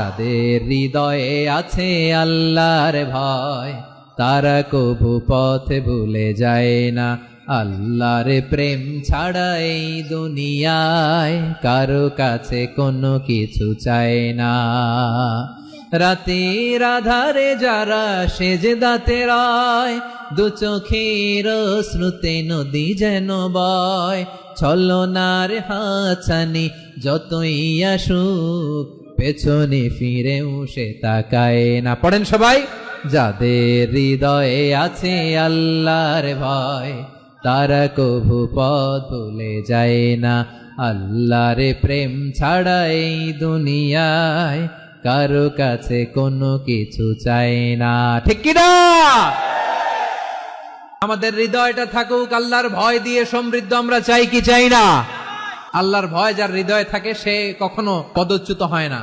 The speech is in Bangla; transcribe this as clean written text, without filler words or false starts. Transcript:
যাদের হৃদয়ে আছে আল্লাহর ভয়, তারা কভু পথ ভুলে যায় না। আল্লাহর প্রেম ছাড়া এই দুনিয়ায় কারো কাছে কোনো কিছু চায় না। রাতের আধারে যারা সেজদাতে রয়, দু চোখের শ্রুতে নদী যেন বয়। ছলনার হাতছানি যতই আসুক, পেছনে ফিরেও সে তাকায় না। পড়েন সবাই। যাদের হৃদয়ে আছে আল্লাহর ভয়, তারা কভু পথ ভুলে যায় না। আল্লাহর প্রেম ছাড়া এই দুনিয়ায় কারো কাছে কোনো কিছু চাই না। ঠিক কি না? আমাদের হৃদয়টা থাকুক আল্লাহর ভয় দিয়ে সমৃদ্ধ। আমরা চাই কি চাই না? আল্লাহর ভয় যার হৃদয়ে থাকে সে কখনো পদচ্যুত হয় না।